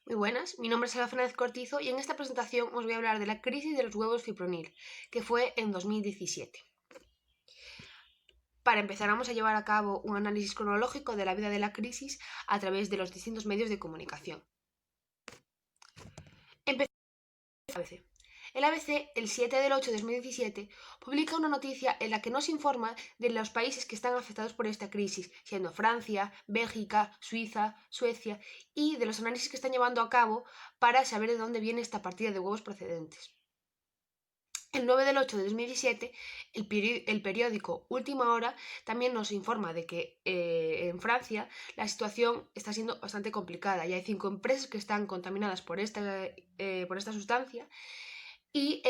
Muy buenas, mi nombre es Alba Fernández Cortizo y en esta presentación os voy a hablar de la crisis de los huevos fipronil, que fue en 2017. Para empezar vamos a llevar a cabo un análisis cronológico de la vida de la crisis a través de los distintos medios de comunicación. Empezamos con el ABC. El ABC, el 7 del 8 de 2017, publica una noticia en la que nos informa de los países que están afectados por esta crisis, siendo Francia, Bélgica, Suiza, Suecia, y de los análisis que están llevando a cabo para saber de dónde viene esta partida de huevos procedentes. El 9 del 8 de 2017, el periódico Última Hora también nos informa de que en Francia la situación está siendo bastante complicada y hay 5 empresas que están contaminadas por esta sustancia y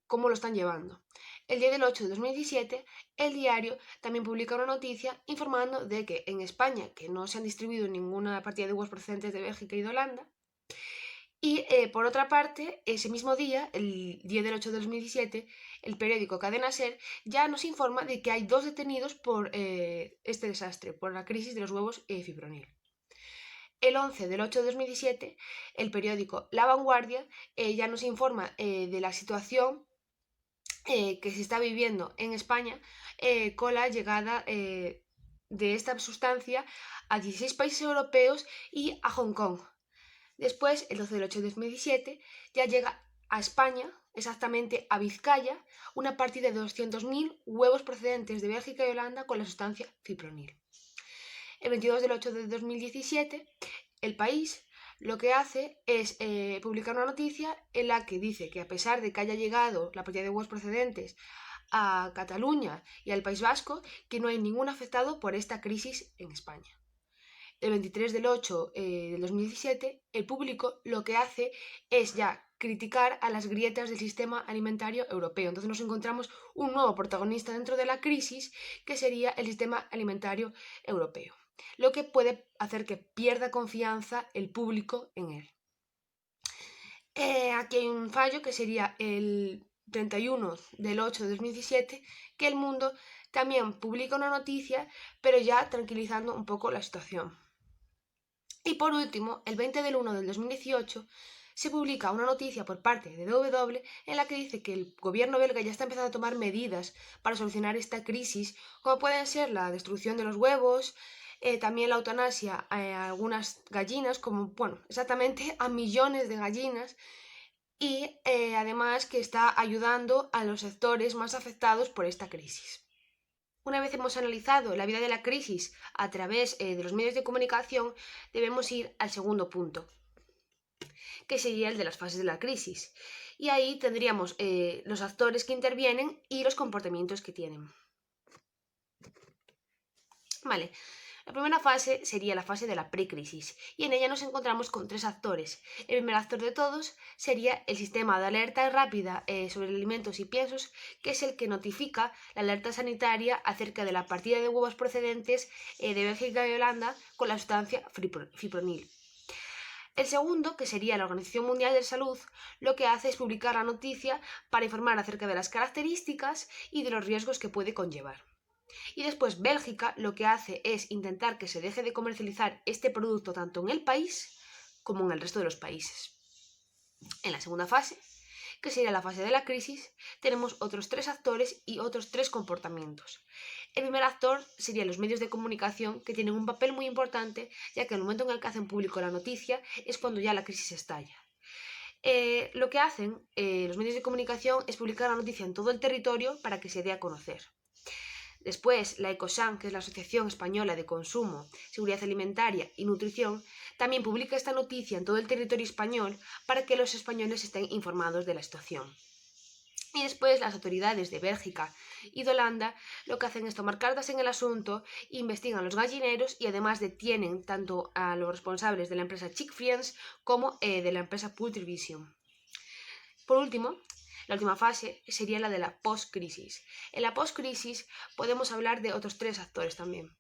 cómo lo están llevando. El día del 8 de 2017, el diario también publica una noticia informando de que en España, que no se han distribuido ninguna partida de huevos procedentes de Bélgica y de Holanda, y por otra parte, ese mismo día, el 10 del 8 de 2017, el periódico Cadena Ser ya nos informa de que hay 2 detenidos por este desastre, por la crisis de los huevos fipronil. El 11 del 8 de 2017, el periódico La Vanguardia ya nos informa de la situación que se está viviendo en España con la llegada de esta sustancia a 16 países europeos y a Hong Kong. Después, el 12 del 8 de 2017, ya llega a España, exactamente a Vizcaya, una partida de 200.000 huevos procedentes de Bélgica y Holanda con la sustancia fipronil. El 22 del 8 de 2017, El País lo que hace es publicar una noticia en la que dice que a pesar de que haya llegado la partida de huevos procedentes a Cataluña y al País Vasco, que no hay ningún afectado por esta crisis en España. El 23 del 8 del 2017, El Público lo que hace es ya criticar a las grietas del sistema alimentario europeo. Entonces nos encontramos un nuevo protagonista dentro de la crisis, que sería el sistema alimentario europeo, lo que puede hacer que pierda confianza el público en él. Aquí hay un fallo que sería el 31 del 8 de 2017, que El Mundo también publica una noticia, pero ya tranquilizando un poco la situación. Y por último, el 20 del 1 del 2018, se publica una noticia por parte de DW en la que dice que el gobierno belga ya está empezando a tomar medidas para solucionar esta crisis, como pueden ser la destrucción de los huevos, también la eutanasia a algunas gallinas, como, bueno, exactamente a millones de gallinas, y además que está ayudando a los sectores más afectados por esta crisis. Una vez hemos analizado la vida de la crisis a través de los medios de comunicación, debemos ir al segundo punto, que sería el de las fases de la crisis. Y ahí tendríamos los actores que intervienen y los comportamientos que tienen. Vale, la primera fase sería la fase de la precrisis, y en ella nos encontramos con 3 actores. El primer actor de todos sería el sistema de alerta rápida sobre alimentos y piensos, que es el que notifica la alerta sanitaria acerca de la partida de huevos procedentes de Bélgica y Holanda con la sustancia fipronil. El segundo, que sería la Organización Mundial de Salud, lo que hace es publicar la noticia para informar acerca de las características y de los riesgos que puede conllevar. Y después Bélgica lo que hace es intentar que se deje de comercializar este producto tanto en el país como en el resto de los países. En la segunda fase, que sería la fase de la crisis, tenemos otros 3 actores y otros 3 comportamientos. El primer actor serían los medios de comunicación, que tienen un papel muy importante, ya que el momento en el que hacen público la noticia es cuando ya la crisis estalla. Lo que hacen los medios de comunicación es publicar la noticia en todo el territorio para que se dé a conocer. Después, la Ecosan, que es la Asociación Española de Consumo, Seguridad Alimentaria y Nutrición, también publica esta noticia en todo el territorio español para que los españoles estén informados de la situación. Y después las autoridades de Bélgica y de Holanda lo que hacen es tomar cartas en el asunto, investigan los gallineros y además detienen tanto a los responsables de la empresa Chick Friends como de la empresa Poultry Vision. Por último, la última fase sería la de la post-crisis. En la post-crisis podemos hablar de otros 3 actores también.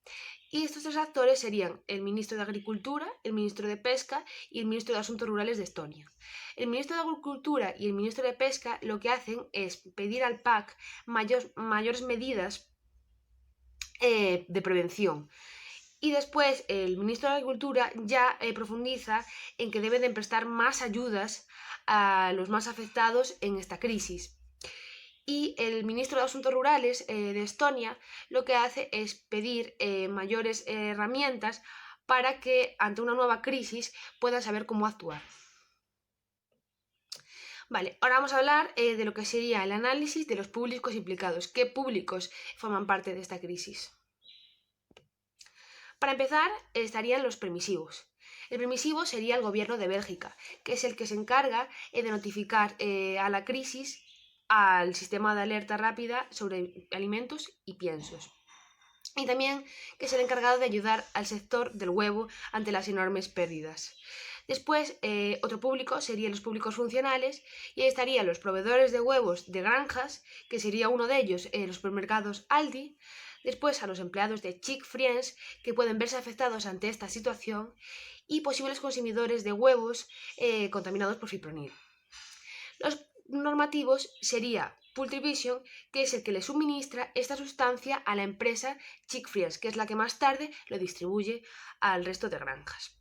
Y estos 3 actores serían el ministro de Agricultura, el ministro de Pesca y el ministro de Asuntos Rurales de Estonia. El ministro de Agricultura y el ministro de Pesca lo que hacen es pedir al PAC mayores medidas de prevención. Y después el ministro de Agricultura ya profundiza en que deben de prestar más ayudas a los más afectados en esta crisis. Y el ministro de Asuntos Rurales de Estonia lo que hace es pedir mayores herramientas para que ante una nueva crisis puedan saber cómo actuar. Vale, ahora vamos a hablar de lo que sería el análisis de los públicos implicados. ¿Qué públicos forman parte de esta crisis? Para empezar, estarían los permisivos. El permisivo sería el gobierno de Bélgica, que es el que se encarga de notificar a la crisis al sistema de alerta rápida sobre alimentos y piensos. Y también que es el encargado de ayudar al sector del huevo ante las enormes pérdidas. Después, otro público serían los públicos funcionales y ahí estarían los proveedores de huevos de granjas, que sería uno de ellos los supermercados Aldi. Después a los empleados de Chick Friends, que pueden verse afectados ante esta situación, y posibles consumidores de huevos contaminados por fipronil. Los normativos sería Poultryvision, que es el que le suministra esta sustancia a la empresa Chick Friends, que es la que más tarde lo distribuye al resto de granjas.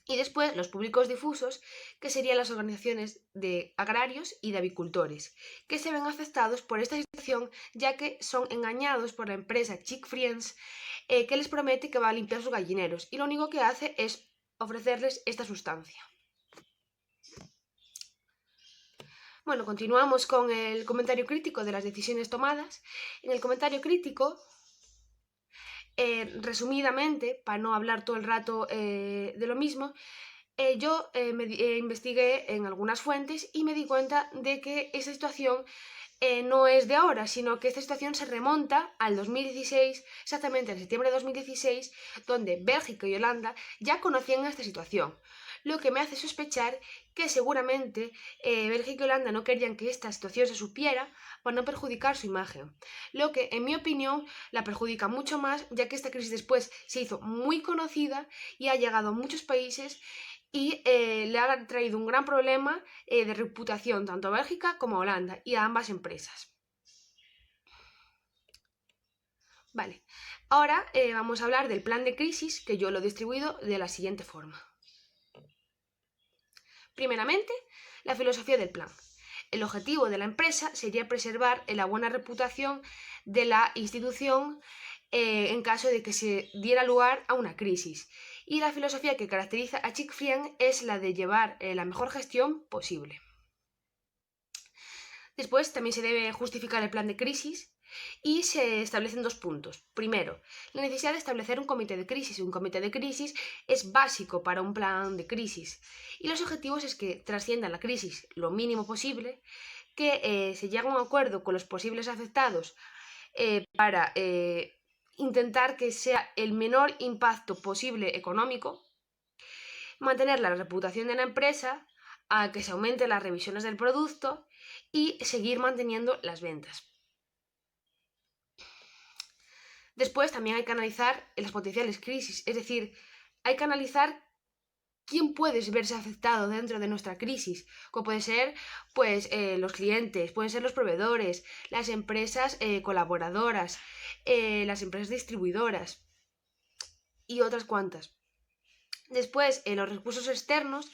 Y después los públicos difusos, que serían las organizaciones de agrarios y de avicultores, que se ven afectados por esta situación ya que son engañados por la empresa Chick Friends, que les promete que va a limpiar sus gallineros y lo único que hace es ofrecerles esta sustancia. Bueno, continuamos con el comentario crítico de las decisiones tomadas. En el comentario crítico, resumidamente, para no hablar todo el rato de lo mismo, yo investigué en algunas fuentes y me di cuenta de que esa situación no es de ahora, sino que esta situación se remonta al 2016, exactamente en septiembre de 2016, donde Bélgica y Holanda ya conocían esta situación, lo que me hace sospechar que seguramente Bélgica y Holanda no querían que esta situación se supiera para no perjudicar su imagen, lo que en mi opinión la perjudica mucho más, ya que esta crisis después se hizo muy conocida y ha llegado a muchos países y le ha traído un gran problema de reputación tanto a Bélgica como a Holanda y a ambas empresas. Vale, ahora vamos a hablar del plan de crisis, que yo lo he distribuido de la siguiente forma. Primeramente, la filosofía del plan. El objetivo de la empresa sería preservar la buena reputación de la institución en caso de que se diera lugar a una crisis. Y la filosofía que caracteriza a Chick Friends es la de llevar la mejor gestión posible. Después también se debe justificar el plan de crisis y se establecen dos puntos. Primero, la necesidad de establecer un comité de crisis. Un comité de crisis es básico para un plan de crisis y los objetivos es que trascienda la crisis lo mínimo posible, que se llegue a un acuerdo con los posibles afectados para intentar que sea el menor impacto posible económico, mantener la reputación de la empresa, a que se aumenten las revisiones del producto y seguir manteniendo las ventas. Después también hay que analizar las potenciales crisis, es decir, hay que analizar quién puede verse afectado dentro de nuestra crisis, como puede ser pues, los clientes, pueden ser los proveedores, las empresas colaboradoras, las empresas distribuidoras y otras cuantas. Después, los recursos externos,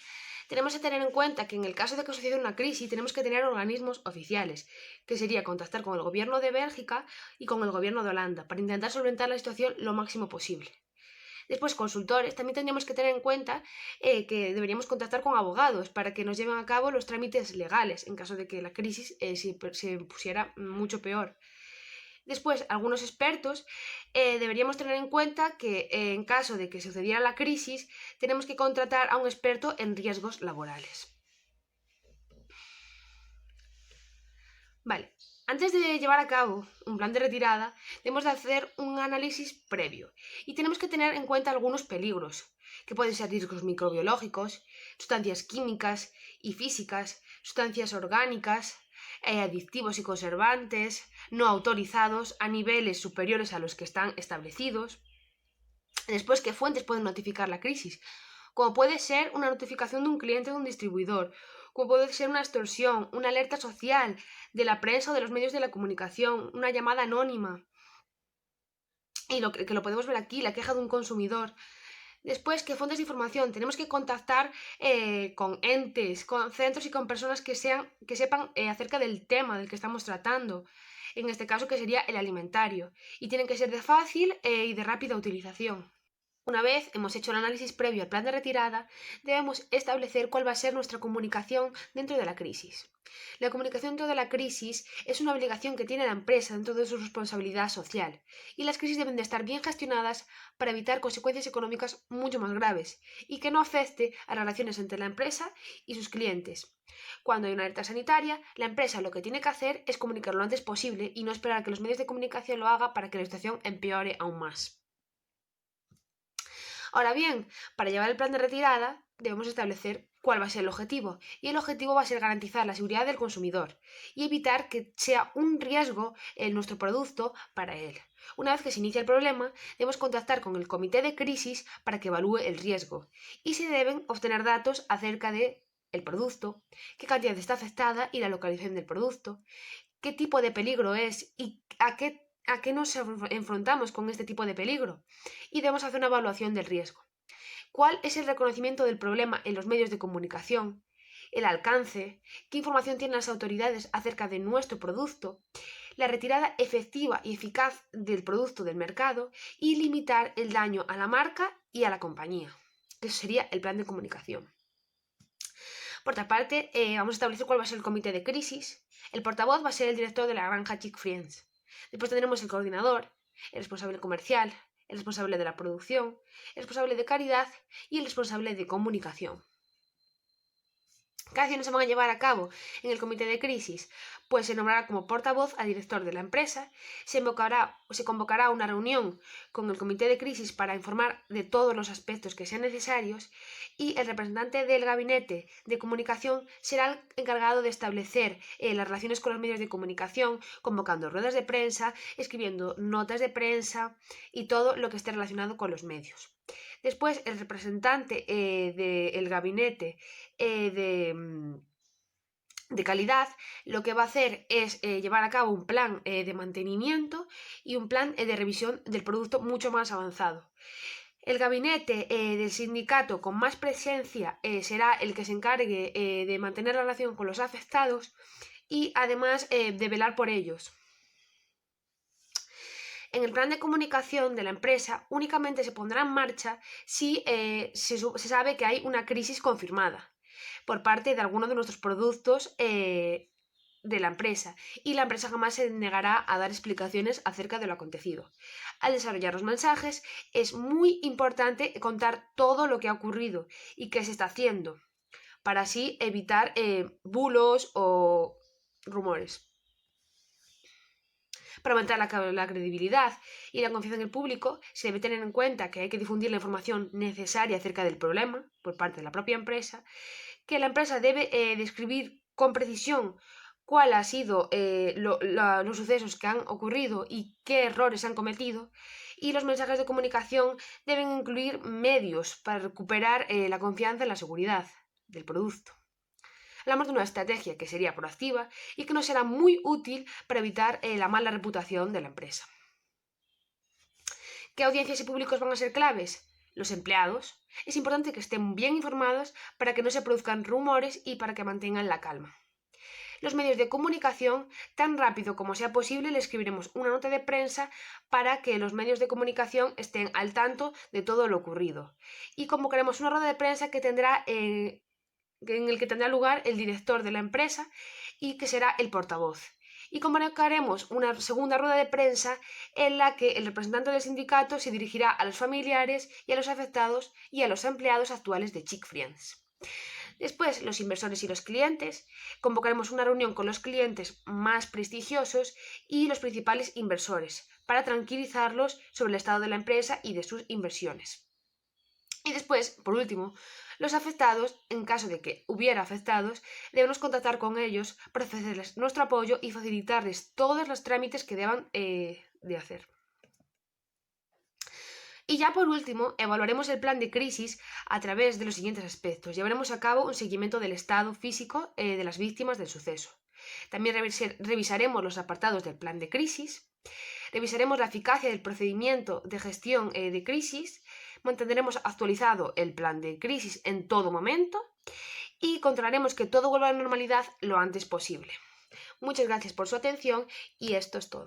tenemos que tener en cuenta que en el caso de que suceda una crisis tenemos que tener organismos oficiales, que sería contactar con el gobierno de Bélgica y con el gobierno de Holanda, para intentar solventar la situación lo máximo posible. Después, consultores, también tendríamos que tener en cuenta que deberíamos contactar con abogados para que nos lleven a cabo los trámites legales en caso de que la crisis se pusiera mucho peor. Después, algunos expertos deberíamos tener en cuenta que en caso de que sucediera la crisis, tenemos que contratar a un experto en riesgos laborales. Vale, antes de llevar a cabo un plan de retirada, debemos de hacer un análisis previo y tenemos que tener en cuenta algunos peligros, que pueden ser riesgos microbiológicos, sustancias químicas y físicas, sustancias orgánicas, adictivos y conservantes, no autorizados a niveles superiores a los que están establecidos. Después, ¿qué fuentes pueden notificar la crisis? Como puede ser una notificación de un cliente de un distribuidor, como puede ser una extorsión, una alerta social de la prensa o de los medios de la comunicación, una llamada anónima. y que lo podemos ver aquí, la queja de un consumidor. Después, ¿qué fuentes de información? Tenemos que contactar con entes, con centros y con personas que sepan acerca del tema del que estamos tratando. En este caso, que sería el alimentario. Y tienen que ser de fácil y de rápida utilización. Una vez hemos hecho el análisis previo al plan de retirada, debemos establecer cuál va a ser nuestra comunicación dentro de la crisis. La comunicación dentro de la crisis es una obligación que tiene la empresa dentro de su responsabilidad social, y las crisis deben de estar bien gestionadas para evitar consecuencias económicas mucho más graves y que no afecte a las relaciones entre la empresa y sus clientes. Cuando hay una alerta sanitaria, la empresa lo que tiene que hacer es comunicar lo antes posible y no esperar a que los medios de comunicación lo hagan para que la situación empeore aún más. Ahora bien, para llevar el plan de retirada debemos establecer cuál va a ser el objetivo, y el objetivo va a ser garantizar la seguridad del consumidor y evitar que sea un riesgo en nuestro producto para él. Una vez que se inicia el problema, debemos contactar con el comité de crisis para que evalúe el riesgo y se deben obtener datos acerca de el producto, qué cantidad está afectada y la localización del producto, qué tipo de peligro es y a qué nos enfrentamos con este tipo de peligro. Y debemos hacer una evaluación del riesgo. ¿Cuál es el reconocimiento del problema en los medios de comunicación? El alcance, qué información tienen las autoridades acerca de nuestro producto, la retirada efectiva y eficaz del producto del mercado y limitar el daño a la marca y a la compañía. Eso sería el plan de comunicación. Por otra parte, vamos a establecer cuál va a ser el comité de crisis. El portavoz va a ser el director de la granja Chick Friends. Después tendremos el coordinador, el responsable comercial, el responsable de la producción, el responsable de calidad y el responsable de comunicación. ¿Qué acciones se van a llevar a cabo en el comité de crisis? Pues se nombrará como portavoz al director de la empresa, se convocará una reunión con el comité de crisis para informar de todos los aspectos que sean necesarios y el representante del gabinete de comunicación será el encargado de establecer las relaciones con los medios de comunicación, convocando ruedas de prensa, escribiendo notas de prensa y todo lo que esté relacionado con los medios. Después, el representante del gabinete de calidad lo que va a hacer es llevar a cabo un plan de mantenimiento y un plan de revisión del producto mucho más avanzado. El gabinete del sindicato con más presencia será el que se encargue de mantener la relación con los afectados y además de velar por ellos. En el plan de comunicación de la empresa únicamente se pondrá en marcha si se sabe que hay una crisis confirmada por parte de alguno de nuestros productos de la empresa, y la empresa jamás se negará a dar explicaciones acerca de lo acontecido. Al desarrollar los mensajes es muy importante contar todo lo que ha ocurrido y qué se está haciendo, para así evitar bulos o rumores. Para aumentar la credibilidad y la confianza en el público, se debe tener en cuenta que hay que difundir la información necesaria acerca del problema por parte de la propia empresa, que la empresa debe describir con precisión cuáles han sido los sucesos que han ocurrido y qué errores han cometido, y los mensajes de comunicación deben incluir medios para recuperar la confianza en la seguridad del producto. Hablamos de una estrategia que sería proactiva y que nos será muy útil para evitar la mala reputación de la empresa. ¿Qué audiencias y públicos van a ser claves? Los empleados. Es importante que estén bien informados para que no se produzcan rumores y para que mantengan la calma. Los medios de comunicación, tan rápido como sea posible, le escribiremos una nota de prensa para que los medios de comunicación estén al tanto de todo lo ocurrido. Y convocaremos una rueda de prensa en el que tendrá lugar el director de la empresa y que será el portavoz. Y convocaremos una segunda rueda de prensa en la que el representante del sindicato se dirigirá a los familiares y a los afectados y a los empleados actuales de Chick Friends. Después, los inversores y los clientes. Convocaremos una reunión con los clientes más prestigiosos y los principales inversores para tranquilizarlos sobre el estado de la empresa y de sus inversiones. Y después, por último, los afectados, en caso de que hubiera afectados, debemos contactar con ellos para ofrecerles nuestro apoyo y facilitarles todos los trámites que deban de hacer. Y ya por último, evaluaremos el plan de crisis a través de los siguientes aspectos. Llevaremos a cabo un seguimiento del estado físico de las víctimas del suceso. También revisaremos los apartados del plan de crisis. revisaremos la eficacia del procedimiento de gestión de crisis, mantendremos actualizado el plan de crisis en todo momento y controlaremos que todo vuelva a la normalidad lo antes posible. Muchas gracias por su atención y esto es todo.